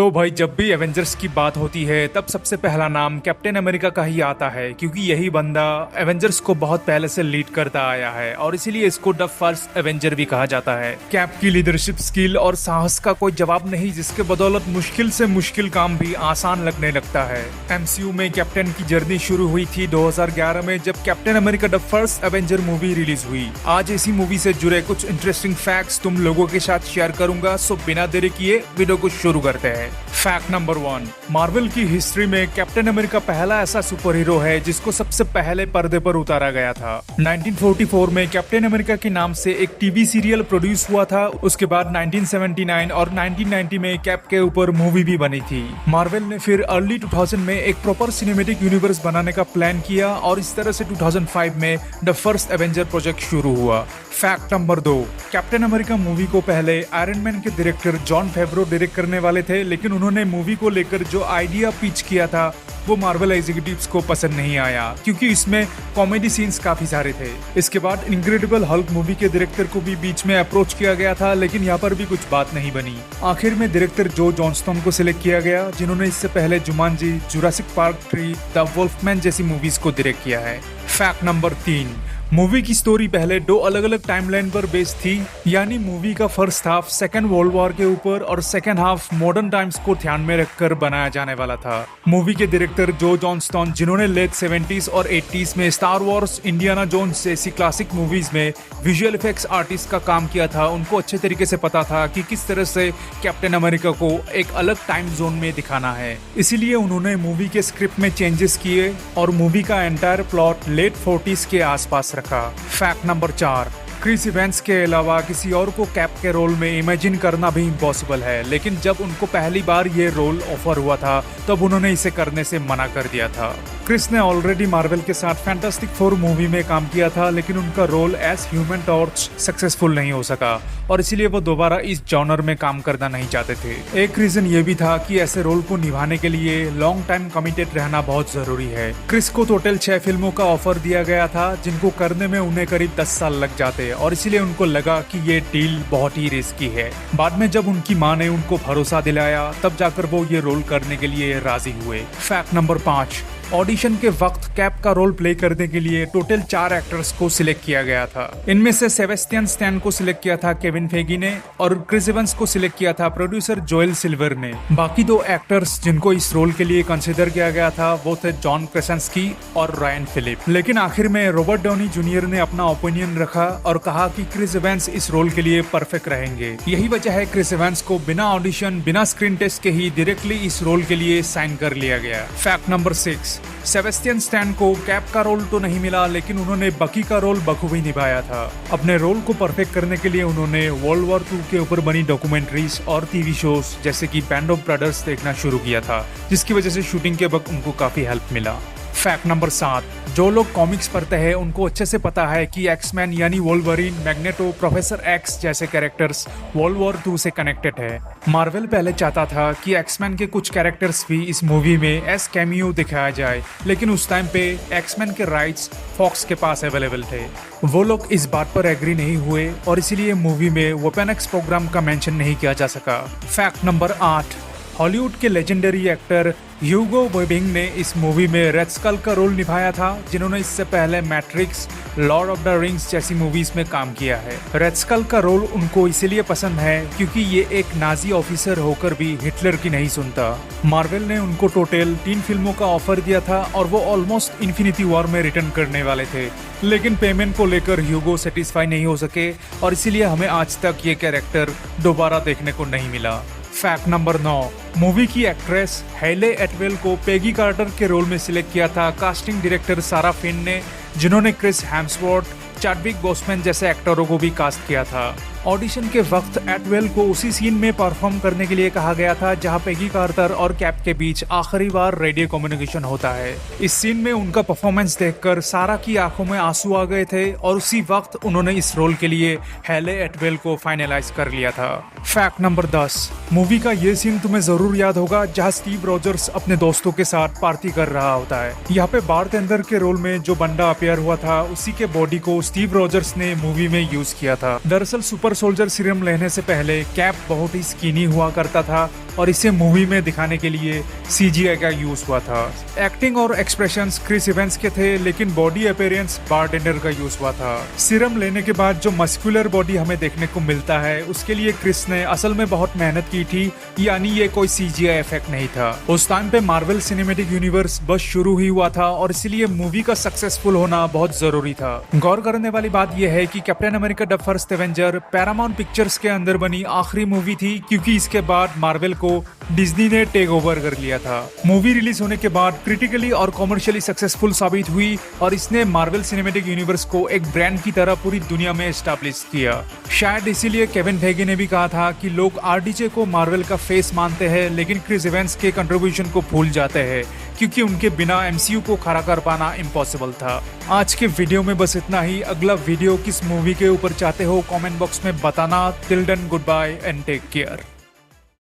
तो भाई जब भी एवेंजर्स की बात होती है तब सबसे पहला नाम कैप्टन अमेरिका का ही आता है, क्योंकि यही बंदा एवेंजर्स को बहुत पहले से लीड करता आया है और इसीलिए इसको द फर्स्ट एवेंजर भी कहा जाता है। कैप की लीडरशिप स्किल और साहस का कोई जवाब नहीं, जिसके बदौलत मुश्किल से मुश्किल काम भी आसान लगने लगता है। एमसीयू में कैप्टन की जर्नी शुरू हुई थी 2011 में, जब captain America the first Avenger movie release हुई। आज इसी मूवी से जुड़े कुछ इंटरेस्टिंग फैक्ट्स तुम लोगों के साथ शेयर करूंगा, सो बिना देरी किए वीडियो को शुरू करते हैं। फैक्ट नंबर 1, मार्वल की हिस्ट्री में कैप्टन अमेरिका पहला ऐसा सुपर हीरो है जिसको सबसे पहले पर्दे पर उतारा गया था। 1944 में कैप्टन अमेरिका के नाम से एक टीवी सीरियल प्रोड्यूस हुआ था। उसके बाद 1979 और 1990 में कैप के ऊपर मूवी भी बनी थी। मार्वल ने फिर अर्ली 2000 में एक प्रॉपर सिनेमेटिक यूनिवर्स बनाने का प्लान किया और इस तरह से 2005 में द फर्स्ट एवेंजर प्रोजेक्ट शुरू हुआ। Fact number 2, captain America movie को पहले आयरन मैन के डायरेक्टर जॉन फेवरो डायरेक्ट करने वाले थे, लेकिन उन्होंने मूवी को लेकर जो आइडिया पिच किया था वो मार्वल एग्जीक्यूटिव्स को पसंद नहीं आया, क्योंकि इसमें कॉमेडी सीन्स काफी सारे थे। इसके बाद इनक्रेडिबल हल्क मूवी के डायरेक्टर को भी बीच में अप्रोच किया गया था, लेकिन यहाँ पर भी कुछ बात नहीं बनी। आखिर में डायरेक्टर जो जॉनस्टन को सिलेक्ट किया गया, जिन्होंने इससे पहले जुमांजी, जुरासिक पार्क 3, द वुल्फमैन जैसी मूवीज को डायरेक्ट किया है। फैक्ट नंबर 3, मूवी की स्टोरी पहले 2 अलग अलग टाइमलाइन पर बेस्ड थी, यानी मूवी का first half second world war के ऊपर और सेकेंड हाफ मॉडर्न टाइम्स को ध्यान में रखकर बनाया जाने वाला था। मूवी के डायरेक्टर जो जॉनस्टन, जिन्होंने लेट 70s और 80s में स्टार वॉर्स, इंडियाना जोन्स जैसी क्लासिक मूवीज में विजुअल इफेक्ट्स आर्टिस्ट का काम किया था, उनको अच्छे तरीके से पता था कि किस तरह से कैप्टन अमेरिका को एक अलग टाइम जोन में दिखाना है। इसीलिए उन्होंने मूवी के स्क्रिप्ट में चेंजेस किए और मूवी का एंटायर प्लॉट लेट 40s के आसपास रखा। फैक्ट नंबर 4, क्रिस इवेंट्स के अलावा किसी और को कैप के रोल में इमेजिन करना भी इम्पॉसिबल है, लेकिन जब उनको पहली बार ये रोल ऑफर हुआ था तब उन्होंने इसे करने से मना कर दिया था। क्रिस ने ऑलरेडी मार्वल के साथ फैंटास्टिक 4 मूवी में काम किया था, लेकिन उनका role as human torch successful नहीं हो सका और इसीलिए वो दोबारा इस जॉनर में काम करना नहीं चाहते थे। एक रीजन ये भी था कि ऐसे रोल को निभाने के लिए लॉन्ग टाइम कमिटेड रहना बहुत जरूरी है। क्रिस को टोटल 6 फिल्मों का ऑफर दिया गया था, जिनको करने में उन्हें करीब 10 साल लग जाते और इसीलिए उनको लगा कि ये डील बहुत ही रिस्की है। बाद में जब उनकी मां ने उनको भरोसा दिलाया तब जाकर वो ये रोल करने के लिए राजी हुए। फैक्ट नंबर 5, ऑडिशन के वक्त कैप का रोल प्ले करने के लिए टोटल 4 एक्टर्स को सिलेक्ट किया गया था। इनमें से सेबेस्टियन स्टैन को सिलेक्ट किया था केविन फेगी ने और क्रिस इवेंट्स को सिलेक्ट किया था प्रोड्यूसर जोएल सिल्वर ने। बाकी 2 एक्टर्स जिनको इस रोल के लिए कंसिडर किया गया था वो थे जॉन क्रेसेंस्की और रायन फिलिप, लेकिन आखिर में रॉबर्ट डाउनी जूनियर ने अपना ओपिनियन रखा और कहा कि क्रिस इवेंट्स इस रोल के लिए परफेक्ट रहेंगे। यही वजह है क्रिस इवेंट्स को बिना ऑडिशन, बिना स्क्रीन टेस्ट के ही डायरेक्टली इस रोल के लिए साइन कर लिया गया। फैक्ट नंबर 6, सेबेस्टियन स्टैन को कैप का रोल तो नहीं मिला, लेकिन उन्होंने बकी का रोल बखूबी निभाया था। अपने रोल को परफेक्ट करने के लिए उन्होंने वर्ल्ड वॉर 2 के ऊपर बनी डॉक्यूमेंट्रीज और टीवी शोज जैसे कि बैंड ऑफ ब्रदर्स देखना शुरू किया था, जिसकी वजह से शूटिंग के वक्त उनको काफी हेल्प मिला। फैक्ट नंबर 7, जो लोग कॉमिक्स पढ़ते हैं उनको अच्छे से पता है कि एक्समैन यानी वोल्वरिन, मैग्नेटो, प्रोफेसर एक्स जैसे कैरेक्टर्स वर्ल्ड वॉर 2 से कनेक्टेड है। मार्वल पहले चाहता था कि एक्समैन के कुछ कैरेक्टर्स भी इस मूवी में एज कैमियो दिखाया जाए, लेकिन उस टाइम पे एक्समैन के राइट्स फॉक्स के पास अवेलेबल थे। वो लोग इस बात पर एग्री नहीं हुए और इसीलिए मूवी में वेपन एक्स प्रोग्राम का मेंशन नहीं किया जा सका। फैक्ट नंबर 8, हॉलीवुड के लेजेंडरी एक्टर ह्यूगो वेबिंग ने इस मूवी में रेड स्कल का रोल निभाया था, जिन्होंने इससे पहले matrix, Lord of the rings जैसी मूवीज में काम किया है। रेड स्कल का रोल उनको इसीलिए पसंद है क्योंकि ये एक नाजी ऑफिसर होकर भी हिटलर की नहीं सुनता। मार्वल ने उनको टोटल 3 फिल्मों का ऑफर दिया था और वो ऑलमोस्ट इन्फिनिटी वॉर में रिटर्न करने वाले थे, लेकिन पेमेंट को लेकर ह्यूगो सेटिस्फाई नहीं हो सके और इसीलिए हमें आज तक ये कैरेक्टर दोबारा देखने को नहीं मिला। फैक्ट नंबर 9, मूवी की एक्ट्रेस हेले एटवेल को पेगी कार्टर के रोल में सिलेक्ट किया था कास्टिंग डायरेक्टर सारा फिन ने, जिन्होंने क्रिस हेम्सवर्थ, चैडविक बोसमैन जैसे एक्टरों को भी कास्ट किया था। ऑडिशन के वक्त एटवेल को उसी सीन में परफॉर्म करने के लिए कहा गया था जहां पेगी कार्टर और कैप के बीच आखिरी बार रेडियो कम्युनिकेशन होता है। इस सीन में उनका परफॉर्मेंस देखकर सारा की आंखों में आंसू आ गए थे और उसी वक्त उन्होंने इस रोल के लिए हेले एटवेल को फाइनलाइज कर लिया था। फैक्ट नंबर 10, मूवी का ये सीन तुम्हें जरूर याद होगा जहाँ स्टीव रॉजर्स अपने दोस्तों के साथ पार्टी कर रहा होता है। यहाँ पे बारटेंडर के रोल में जो बंदा अपियर हुआ था उसी के बॉडी को स्टीव रॉजर्स ने मूवी में यूज किया था। दरअसल सुपर सोल्जर सीरम लेने से पहले कैप बहुत ही स्किनी हुआ करता था और इसे मूवी में दिखाने के लिए CGI का यूज हुआ था। एक्टिंग और एक्सप्रेशंस क्रिस इवेंस के थे, लेकिन बॉडी अपीयरेंस बारटेंडर का यूज हुआ था। सीरम लेने के बाद जो मस्कुलर बॉडी हमें देखने को मिलता है, उसके लिए क्रिस ने असल में बहुत मेहनत की थी, यानी ये कोई CGI इफेक्ट नहीं था। उस टाइम पे मार्वल सिनेमैटिक यूनिवर्स बस शुरू ही हुआ था और इसलिए मूवी का सक्सेसफुल होना बहुत जरूरी था। गौर करने वाली बात यह है कि captain America the first Avenger Paramount pictures के अंदर बनी आखिरी मूवी थी, क्योंकि इसके बाद मार्वल को डिज्नी ने टेक ओवर कर लिया था। मूवी रिलीज होने के बाद क्रिटिकली और कॉमर्शियली सक्सेसफुल साबित हुई और इसने मार्वल सिनेमैटिक यूनिवर्स को एक ब्रांड की तरह पूरी दुनिया में एस्टैब्लिश किया। शायद इसीलिए केविन फेगे ने भी कहा था कि लोग RDJ को मार्वल का फेस मानते हैं, लेकिन क्रिस इवेंस के कंट्रीब्यूशन को भूल जाते हैं, क्योंकि उनके बिना MCU को खड़ा कर पाना इम्पॉसिबल था। आज के वीडियो में बस इतना ही। अगला वीडियो किस मूवी के ऊपर चाहते हो कमेंट बॉक्स में बताना। Till then good bye and take care.